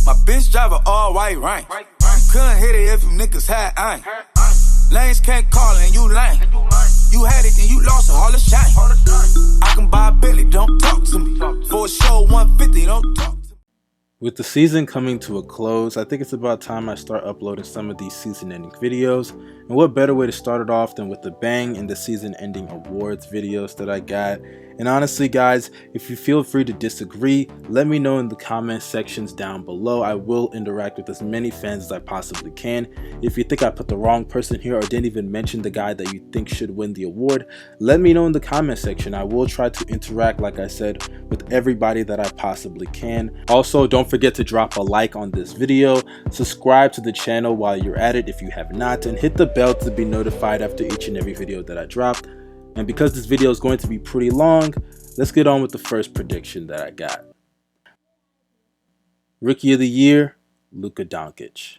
My bitch drive a all white rank. Couldn't hit it if you niggas had aim. Lanes can't call and you lame. You had it and you lost it, all the shame. I can buy a Billy, don't talk to me. For a show 150, don't talk to me. With the season coming to a close, I think it's about time I start uploading some of these season-ending videos. And what better way to start it off than with the bang and the season-ending awards videos that I got. And honestly guys, if you feel free to disagree, let me know in the comment sections down below. I will interact with as many fans as I possibly can. If you think I put the wrong person here or didn't even mention the guy that you think should win the award, let me know in the comment section. I will try to interact, like I said, with everybody that I possibly can. Also, don't forget to drop a like on this video, subscribe to the channel while you're at it if you have not, and hit the bell to be notified after each and every video that I dropped. And because this video is going to be pretty long, let's get on with the first prediction that I got. Rookie of the Year, Luka Doncic.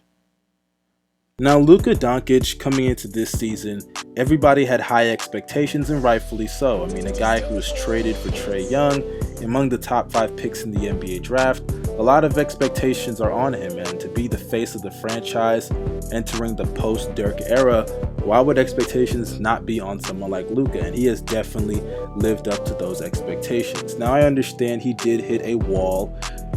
Now, Luka Doncic, coming into this season, everybody had high expectations, and rightfully so. I mean, a guy who was traded for Trae Young, among the top 5 picks in the NBA draft, a lot of expectations are on him, and to be the face of the franchise entering the post-Dirk era, why would expectations not be on someone like Luka? And he has definitely lived up to those expectations. Now, I understand he did hit a wall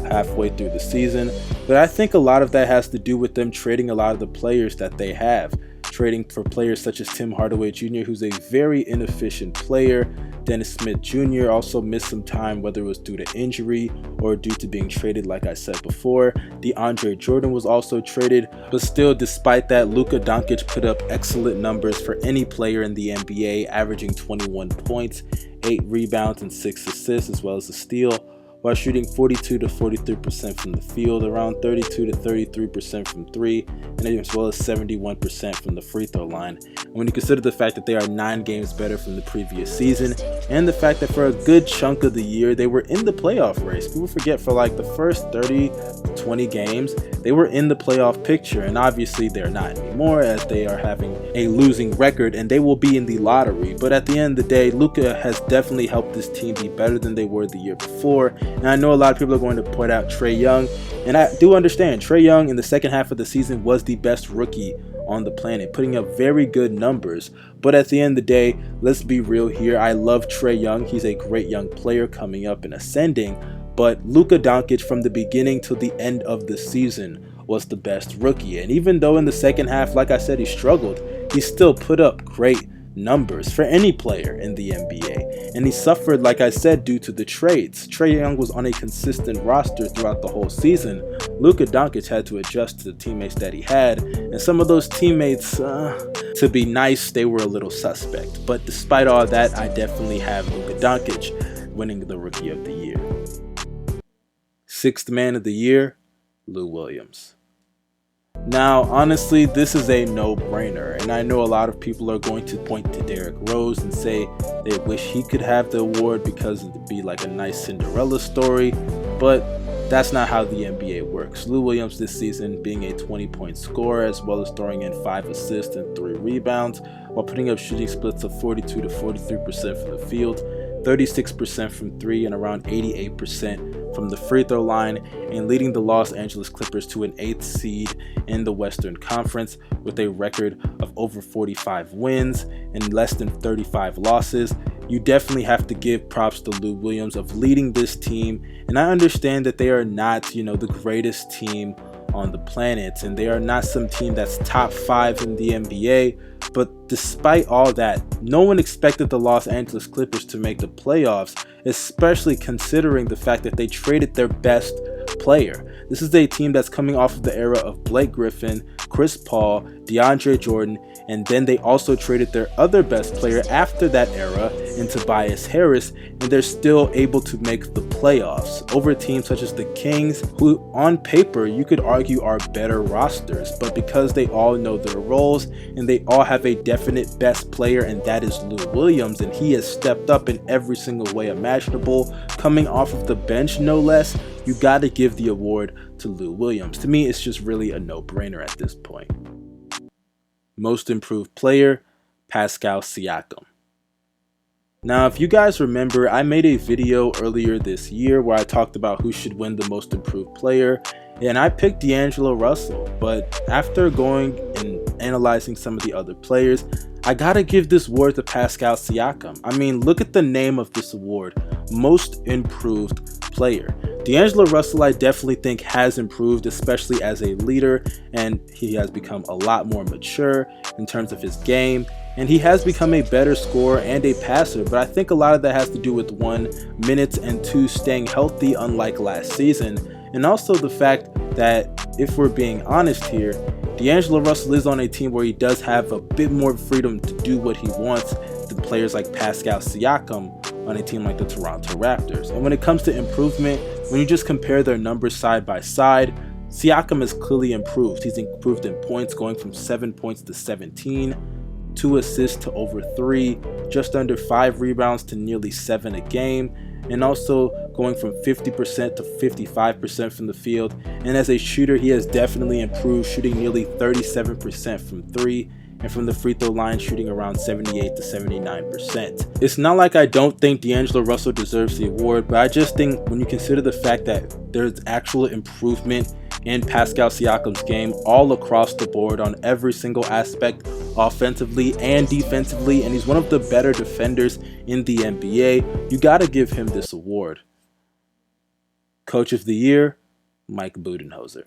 halfway through the season, but I think a lot of that has to do with them trading a lot of the players that they have. Trading for players such as Tim Hardaway Jr., who's a very inefficient player. Dennis Smith Jr. also missed some time, whether it was due to injury or due to being traded, like I said before. DeAndre Jordan was also traded, but still, despite that, Luka Doncic put up excellent numbers for any player in the NBA, averaging 21 points, 8 rebounds, and 6 assists, as well as a steal, while shooting 42 to 43% from the field, around 32 to 33% from 3, and as well as 71% from the free throw line. And when you consider the fact that they are 9 games better from the previous season, and the fact that for a good chunk of the year they were in the playoff race. People forget, for like the first 30 to 20 games they were in the playoff picture, and obviously they're not anymore as they are having a losing record and they will be in the lottery. But at the end of the day, Luka has definitely helped this team be better than they were the year before. And I know a lot of people are going to point out Trae Young, and I do understand. Trae Young in the second half of the season was the best rookie on the planet, putting up very good numbers. But at the end of the day, let's be real here. I love Trae Young. He's a great young player coming up and ascending. But Luka Doncic, from the beginning till the end of the season, was the best rookie. And even though in the second half, like I said, he struggled, he still put up great numbers for any player in the NBA. And he suffered, like I said, due to the trades. Trae Young was on a consistent roster throughout the whole season. Luka Doncic had to adjust to the teammates that he had, and some of those teammates, to be nice, they were a little suspect. But despite all that, I definitely have Luka Doncic winning the Rookie of the Year. Sixth Man of the Year, Lou Williams. Now, honestly, this is a no-brainer, and I know a lot of people are going to point to Derrick Rose and say they wish he could have the award because it would be like a nice Cinderella story, but that's not how the NBA works. Lou Williams this season being a 20-point scorer, as well as throwing in 5 assists and 3 rebounds, while putting up shooting splits of 42 to 43% from the field, 36% from 3, and around 88% from the free throw line, and leading the Los Angeles Clippers to an 8th seed in the Western Conference with a record of over 45 wins and less than 35 losses. You definitely have to give props to Lou Williams of leading this team. And I understand that they are not, the greatest team on the planet, and they are not some team that's top 5 in the NBA. But despite all that, no one expected the Los Angeles Clippers to make the playoffs, especially considering the fact that they traded their best player. This is a team that's coming off of the era of Blake Griffin, Chris Paul, DeAndre Jordan, and then they also traded their other best player after that era in Tobias Harris, and they're still able to make the playoffs over teams such as the Kings, who on paper you could argue are better rosters, but because they all know their roles and they all have a definite best player, and that is Lou Williams, and he has stepped up in every single way imaginable, coming off of the bench no less. You got to give the award to Lou Williams. To me, it's just really a no-brainer at this point. Most improved player, Pascal Siakam. Now, if you guys remember, I made a video earlier this year where I talked about who should win the most improved player, and I picked D'Angelo Russell. But after going and analyzing some of the other players, I gotta give this award to Pascal Siakam. I mean, look at the name of this award, Most Improved Player. D'Angelo Russell, I definitely think, has improved, especially as a leader, and he has become a lot more mature in terms of his game, and he has become a better scorer and a passer. But I think a lot of that has to do with 1, minutes, and 2, staying healthy unlike last season, and also the fact that, if we're being honest here, D'Angelo Russell is on a team where he does have a bit more freedom to do what he wants than players like Pascal Siakam on a team like the Toronto Raptors. And when it comes to improvement, when you just compare their numbers side by side, Siakam has clearly improved. He's improved in points, going from 7 points to 17, 2 assists to over 3, just under 5 rebounds to nearly 7 a game, and also going from 50% to 55% from the field. And as a shooter, he has definitely improved, shooting nearly 37% from 3, and from the free throw line shooting around 78 to 79%. It's not like I don't think D'Angelo Russell deserves the award, but I just think when you consider the fact that there's actual improvement in Pascal Siakam's game all across the board on every single aspect, offensively and defensively, and he's one of the better defenders in the NBA, you gotta give him this award. Coach of the Year, Mike Budenholzer.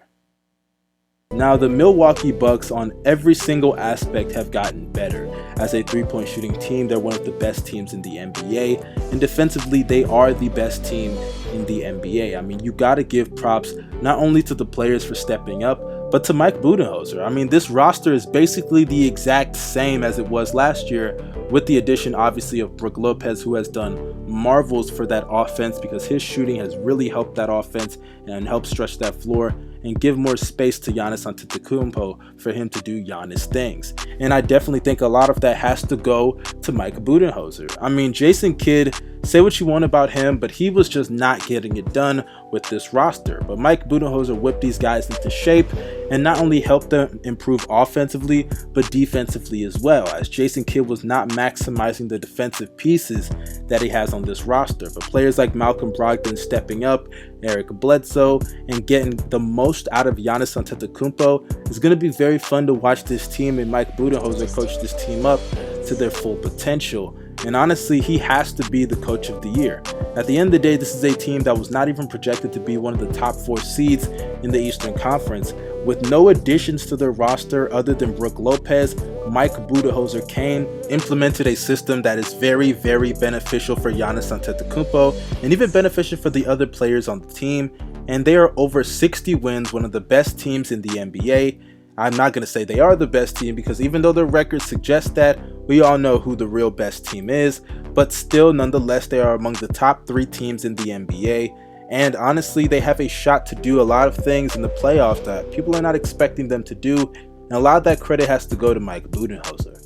Now, the Milwaukee Bucks on every single aspect have gotten better. As a three-point shooting team, they're one of the best teams in the NBA, and defensively, they are the best team in the NBA. I mean, you gotta give props not only to the players for stepping up, but to Mike Budenholzer. I mean, this roster is basically the exact same as it was last year, with the addition, obviously, of Brook Lopez, who has done marvels for that offense because his shooting has really helped that offense and helped stretch that floor and give more space to Giannis Antetokounmpo for him to do Giannis things. And I definitely think a lot of that has to go to Mike Budenholzer. I mean, Jason Kidd, say what you want about him, but he was just not getting it done with this roster. But Mike Budenholzer whipped these guys into shape and not only helped them improve offensively, but defensively as well, as Jason Kidd was not maximizing the defensive pieces that he has on this roster. But players like Malcolm Brogdon stepping up, Eric Bledsoe, and getting the most out of Giannis Antetokounmpo is going to be very fun to watch this team, and Mike Budenholzer coach this team up to their full potential. And honestly, he has to be the coach of the year. At the end of the day, this is a team that was not even projected to be one of the top 4 seeds in the Eastern Conference. With no additions to their roster other than Brook Lopez, Mike Budenholzer came, implemented a system that is very, very beneficial for Giannis Antetokounmpo and even beneficial for the other players on the team. And they are over 60 wins, one of the best teams in the NBA. I'm not going to say they are the best team because even though their record suggests that, we all know who the real best team is, but still, nonetheless, they are among the top 3 teams in the NBA. And honestly, they have a shot to do a lot of things in the playoffs that people are not expecting them to do, and a lot of that credit has to go to Mike Budenholzer.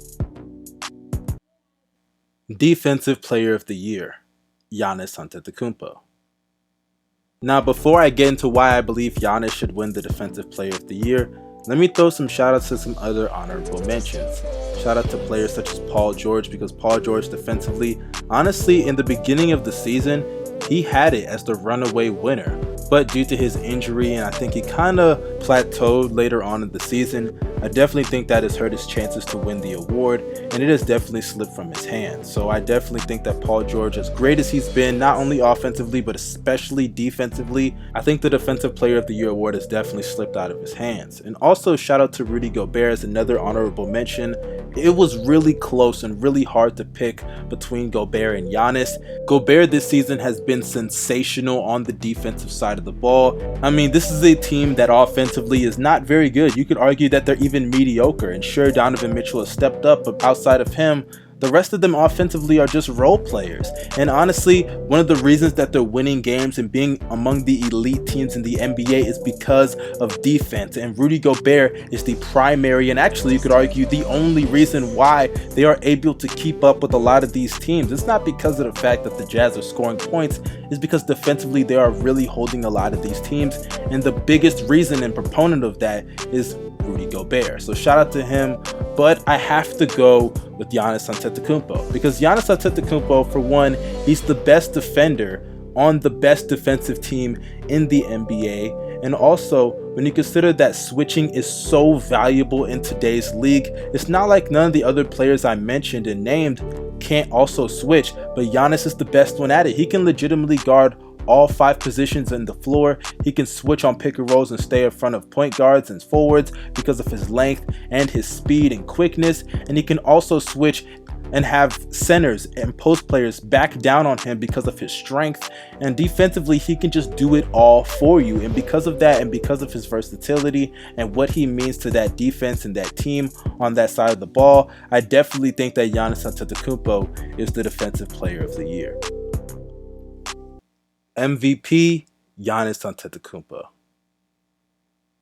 Defensive Player of the Year, Giannis Antetokounmpo. Now, before I get into why I believe Giannis should win the Defensive Player of the Year, let me throw some shoutouts to some other honorable mentions. Shout out to players such as Paul George, because Paul George defensively, honestly, in the beginning of the season, he had it as the runaway winner. But due to his injury, and I think he kind of plateaued later on in the season, I definitely think that has hurt his chances to win the award, and it has definitely slipped from his hands. So I definitely think that Paul George, as great as he's been, not only offensively, but especially defensively, I think the Defensive Player of the Year award has definitely slipped out of his hands. And also shout out to Rudy Gobert as another honorable mention. It was really close and really hard to pick between Gobert and Giannis. Gobert this season has been sensational on the defensive side of the ball. I mean, this is a team that offensively is not very good. You could argue that they're even mediocre, and sure, Donovan Mitchell has stepped up, but outside of him, the rest of them offensively are just role players. And honestly, one of the reasons that they're winning games and being among the elite teams in the NBA is because of defense. And Rudy Gobert is the primary, and actually you could argue the only reason why they are able to keep up with a lot of these teams. It's not because of the fact that the Jazz are scoring points, it's because defensively they are really holding a lot of these teams. And the biggest reason and proponent of that is Rudy Gobert. So shout out to him, but I have to go with Giannis Antetokounmpo because Giannis Antetokounmpo, for one, he's the best defender on the best defensive team in the NBA. And also, when you consider that switching is so valuable in today's league, it's not like none of the other players I mentioned and named can't also switch, but Giannis is the best one at it. He can legitimately guard all 5 positions in the floor. He can switch on pick and rolls and stay in front of point guards and forwards because of his length and his speed and quickness. And he can also switch and have centers and post players back down on him because of his strength. And defensively, he can just do it all for you. And because of that, and because of his versatility and what he means to that defense and that team on that side of the ball, I definitely think that Giannis Antetokounmpo is the defensive player of the year. MVP, Giannis Antetokounmpo.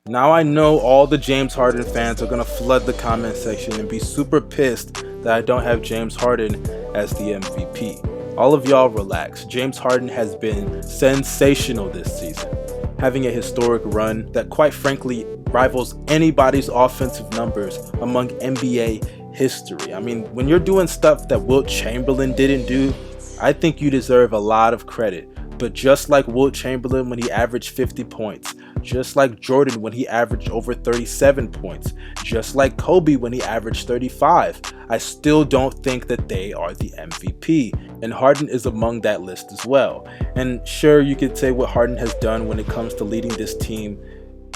Now I know all the James Harden fans are going to flood the comment section and be super pissed that I don't have James Harden as the MVP. All of y'all relax. James Harden has been sensational this season, having a historic run that quite frankly rivals anybody's offensive numbers among NBA history. I mean, when you're doing stuff that Wilt Chamberlain didn't do, I think you deserve a lot of credit. But just like Wilt Chamberlain when he averaged 50 points, just like Jordan when he averaged over 37 points, just like Kobe when he averaged 35, I still don't think that they are the MVP. And Harden is among that list as well. And sure, you could say what Harden has done when it comes to leading this team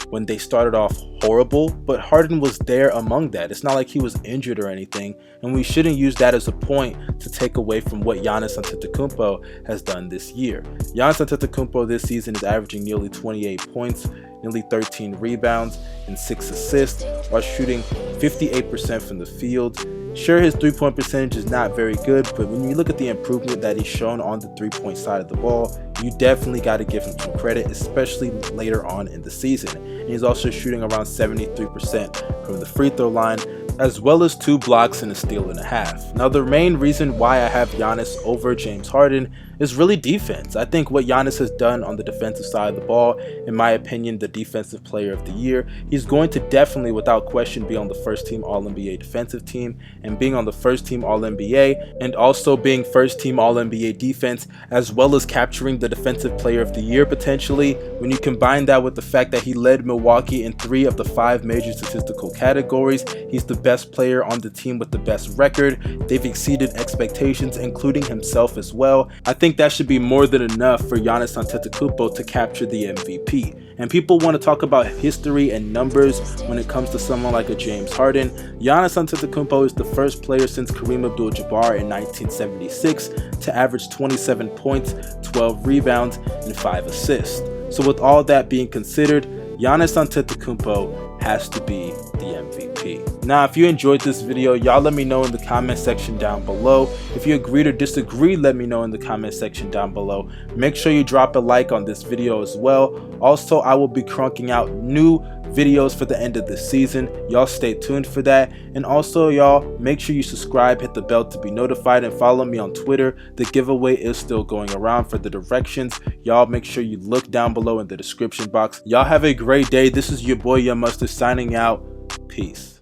when they started off horrible, but Harden was there among that. It's not like he was injured or anything, and we shouldn't use that as a point to take away from what Giannis Antetokounmpo has done this year. Giannis Antetokounmpo this season is averaging nearly 28 points, nearly 13 rebounds, and 6 assists, while shooting 58% from the field. Sure, his three-point percentage is not very good, but when you look at the improvement that he's shown on the three-point side of the ball, you definitely got to give him some credit, especially later on in the season. And he's also shooting around 73% from the free throw line, as well as 2 blocks and a steal and a half. Now, the main reason why I have Giannis over James Harden is really defense. I think what Giannis has done on the defensive side of the ball, in my opinion, the defensive player of the year, he's going to definitely, without question, be on the first team All-NBA defensive team, and being on the first team All-NBA, and also being first team All-NBA defense, as well as capturing the defensive player of the year potentially. When you combine that with the fact that he led Milwaukee in 3 of the 5 major statistical categories, he's the best player on the team with the best record. They've exceeded expectations, including himself as well. I think that should be more than enough for Giannis Antetokounmpo to capture the MVP. And people want to talk about history and numbers when it comes to someone like a James Harden. Giannis Antetokounmpo is the first player since Kareem Abdul-Jabbar in 1976 to average 27 points, 12 rebounds, and 5 assists. So with all that being considered, Giannis Antetokounmpo has to be the MVP. Now, if you enjoyed this video, y'all let me know in the comment section down below. If you agreed or disagreed, let me know in the comment section down below. Make sure you drop a like on this video as well. Also, I will be cranking out new videos for the end of this season. Y'all stay tuned for that. And also, y'all, make sure you subscribe, hit the bell to be notified, and follow me on Twitter. The giveaway is still going around for the directions. Y'all make sure you look down below in the description box. Y'all have a great day. This is your boy Young Mustard signing out. Peace.